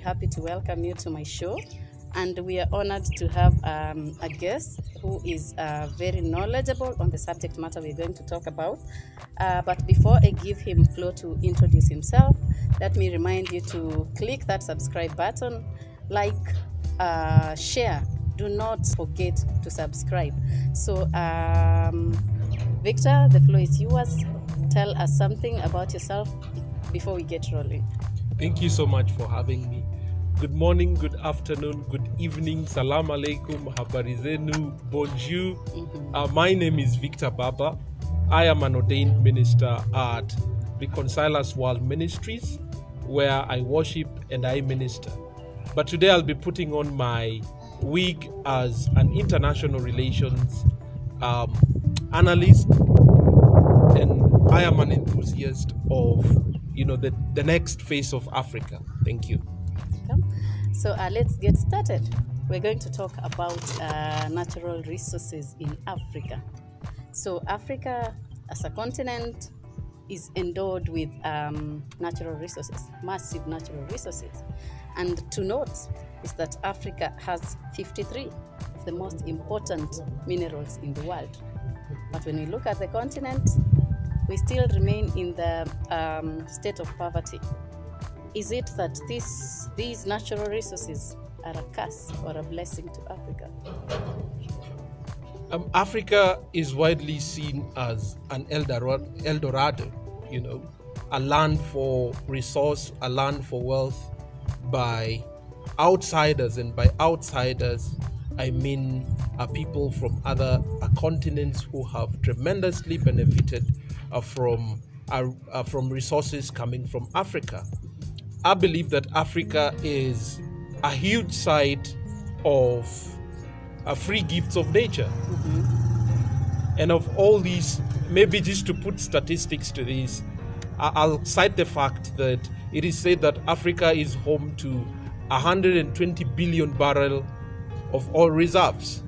happy to welcome you to my show. And we are honored to have a guest who is very knowledgeable on the subject matter we're going to talk about. But before I give him floor to introduce himself, let me remind you to click that subscribe button, like, share. Do not forget to subscribe. So, Victor, the floor is yours. Tell us something about yourself before we get rolling. Thank you so much for having me. Good morning, good afternoon, good evening, salam alaikum, habari zenu, bonjour. My name is Victor Baba. I am an ordained minister at Reconcilers World Ministries, where I worship and I minister. But today I'll be putting on my wig as an international relations analyst, and I am an enthusiast of, the next phase of Africa. Thank you. So let's get started. We're going to talk about natural resources in Africa. So Africa as a continent is endowed with natural resources, massive natural resources. And to note is that Africa has 53 of the most important minerals in the world. But when we look at the continent, we still remain in the state of poverty. Is it that these natural resources are a curse or a blessing to Africa? Africa is widely seen as an Eldorado, a land for resource, a land for wealth by outsiders. And by outsiders, I mean people from other continents who have tremendously benefited from resources coming from Africa. I believe that Africa is a huge site of free gifts of nature. And of all these, maybe just to put statistics to this, I'll cite the fact that it is said that Africa is home to 120 billion barrels of oil reserves.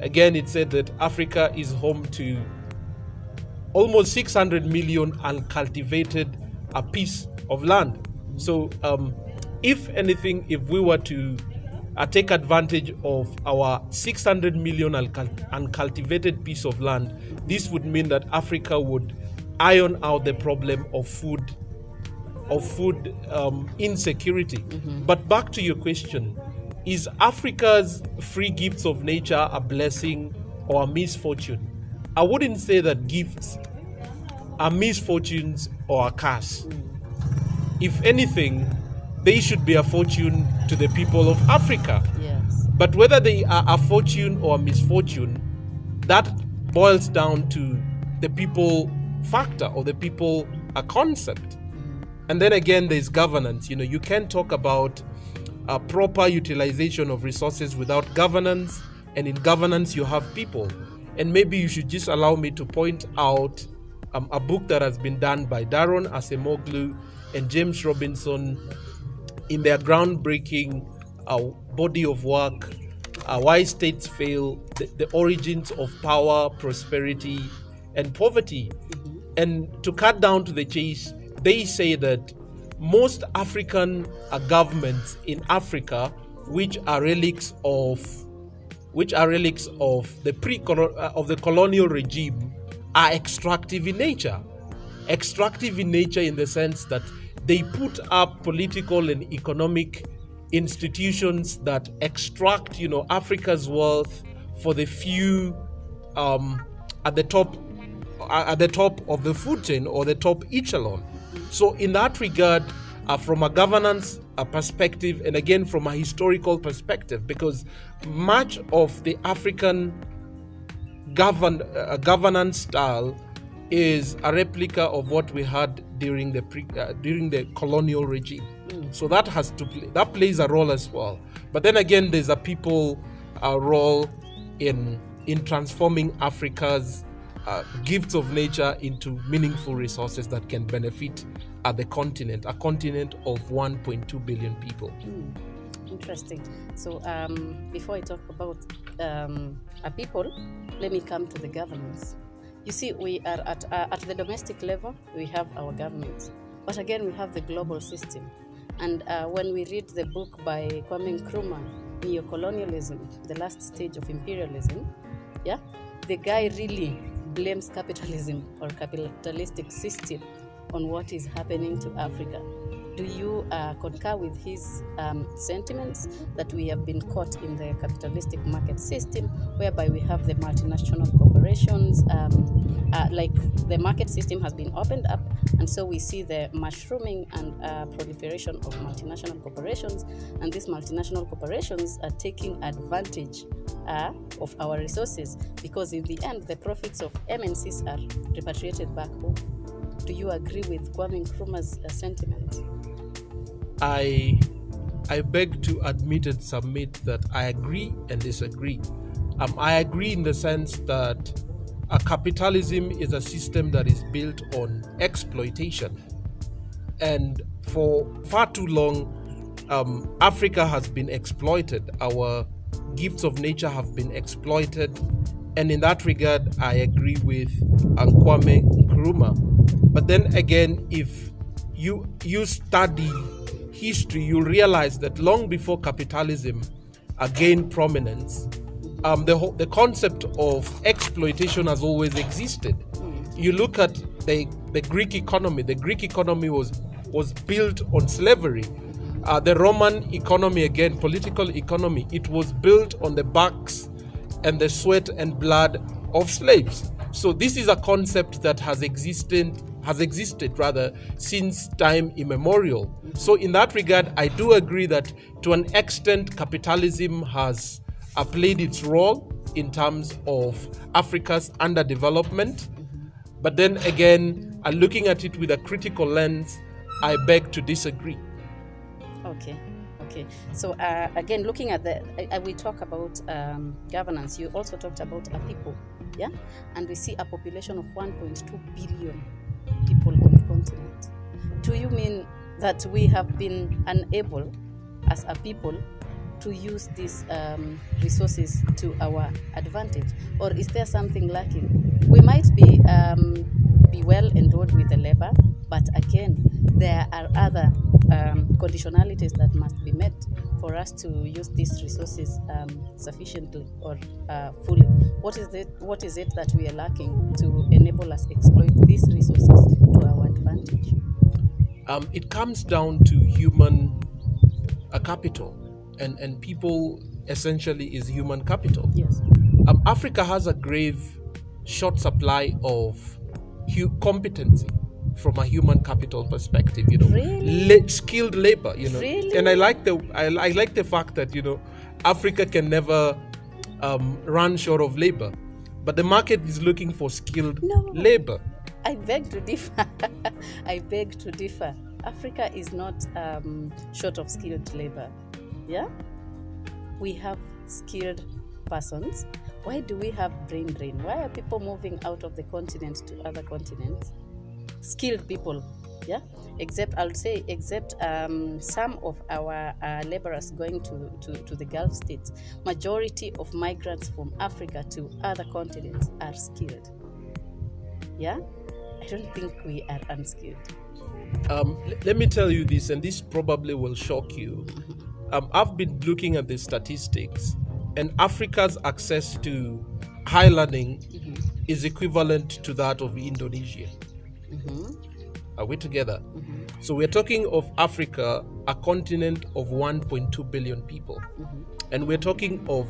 Again, it said that Africa is home to almost 600 million uncultivated a piece of land. So, if anything, if we were to take advantage of our 600 million uncultivated piece of land, this would mean that Africa would iron out the problem of food insecurity. But back to your question, is Africa's free gifts of nature a blessing or a misfortune? I wouldn't say that gifts are misfortunes or a curse. If anything, they should be a fortune to the people of Africa. Yes. But whether they are a fortune or a misfortune, that boils down to the people factor or the people a concept. And then again, there's governance. You can't talk about a proper utilization of resources without governance. And in governance, you have people. And maybe you should just allow me to point out a book that has been done by Daron Acemoglu and James Robinson in their groundbreaking body of work, Why States Fail, the Origins of Power, Prosperity, and Poverty. And to cut down to the chase, they say that most African governments in Africa, which are relics of the colonial regime, are extractive in nature. Extractive in nature in the sense that they put up political and economic institutions that extract, Africa's wealth for the few at the top of the food chain or the top echelon. So in that regard, from a governance perspective, and again from a historical perspective, because much of the African governance style is a replica of what we had during the colonial regime. So that plays a role as well. But then again, there's a people role in transforming Africa's gifts of nature into meaningful resources that can benefit the continent, a continent of 1.2 billion people. Interesting. So before I talk about a people, let me come to the governance. You see, we are at the domestic level, we have our government. But again, we have the global system. And when we read the book by Kwame Nkrumah, Neocolonialism, the last stage of imperialism, yeah, the guy really blames capitalism or capitalistic system on what is happening to Africa. Do you concur with his sentiments that we have been caught in the capitalistic market system, whereby we have the multinational corporations, like the market system has been opened up, and so we see the mushrooming and proliferation of multinational corporations, and these multinational corporations are taking advantage of our resources, because in the end, the profits of MNCs are repatriated back home. Do you agree with Kwame Nkrumah's sentiment? I beg to admit and submit that I agree and disagree. I agree in the sense that capitalism is a system that is built on exploitation. And for far too long, Africa has been exploited. Our gifts of nature have been exploited. And in that regard, I agree with Kwame Nkrumah. But then again, if you study history, you'll realize that long before capitalism gained prominence, the concept of exploitation has always existed. You look at the Greek economy. The Greek economy was built on slavery. The Roman economy, again, political economy, it was built on the backs and the sweat and blood of slaves. So this is a concept that has existed since time immemorial. So in that regard, I do agree that to an extent capitalism has played its role in terms of Africa's underdevelopment. But then again, looking at it with a critical lens, I beg to disagree. Okay. So again, looking at we talk about governance. You also talked about a people, yeah, and we see a population of 1.2 billion people on the continent. Do you mean that we have been unable, as a people, to use these resources to our advantage, or is there something lacking? We might be well endowed with the labor, but again, there are other conditionalities that must be met for us to use these resources sufficiently or fully. What is it that we are lacking to enable us exploit these resources to our advantage? It comes down to human capital, and people essentially is human capital. Yes. Africa has a grave short supply of competency from a human capital perspective, Really? Skilled labor, Really? And I like the fact that Africa can never run short of labor, but the market is looking for skilled labor. I beg to differ. I beg to differ. Africa is not short of skilled labor. Yeah, we have skilled persons. Why do we have brain drain? Why are people moving out of the continent to other continents? Skilled people, yeah. Except some of our laborers going to the Gulf states. Majority of migrants from Africa to other continents are skilled. Yeah, I don't think we are unskilled. Let me tell you this, and this probably will shock you. I've been looking at the statistics, and Africa's access to highlanding is equivalent to that of Indonesia. Are we together? So we're talking of Africa, a continent of 1.2 billion people. And we're talking of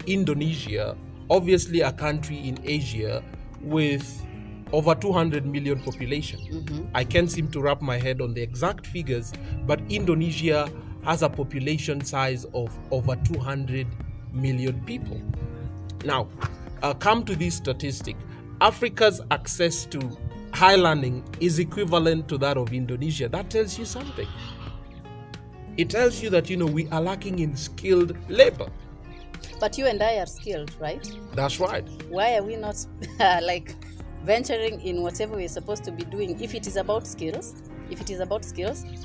Indonesia, obviously a country in Asia with over 200 million population. I can't seem to wrap my head on the exact figures, but Indonesia has a population size of over 200 million people. Now, come to this statistic. Africa's access to highlanding is equivalent to that of Indonesia. That tells you something. It tells you that, we are lacking in skilled labor. But you and I are skilled, right? That's right. Why are we not venturing in whatever we're supposed to be doing? If it is about skills,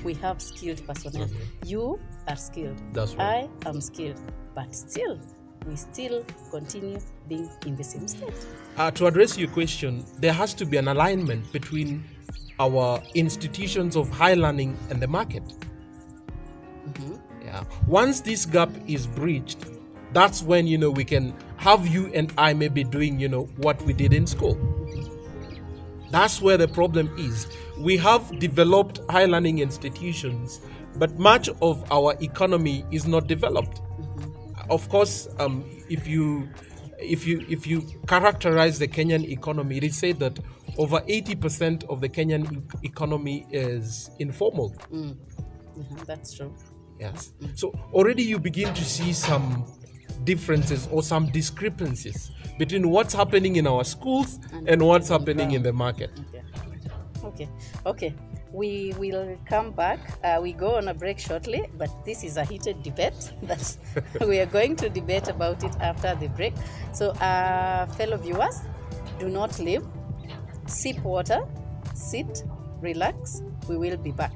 we have skilled personnel. You are skilled. That's right. I am skilled. But still, we still continue being in the same state. To address your question, there has to be an alignment between our institutions of highlanding and the market. Once this gap is breached, that's when, we can have you and I maybe doing, what we did in school. That's where the problem is. We have developed high learning institutions, but much of our economy is not developed. Of course, if you characterize the Kenyan economy, it is said that over 80% of the Kenyan economy is informal. That's true. Yes. So already you begin to see some differences or some discrepancies between what's happening in our schools and what's happening in the market. Okay. We will come back. We go on a break shortly, but this is a heated debate that we are going to debate about it after the break. So, fellow viewers, do not leave. Sip water, sit, relax. We will be back.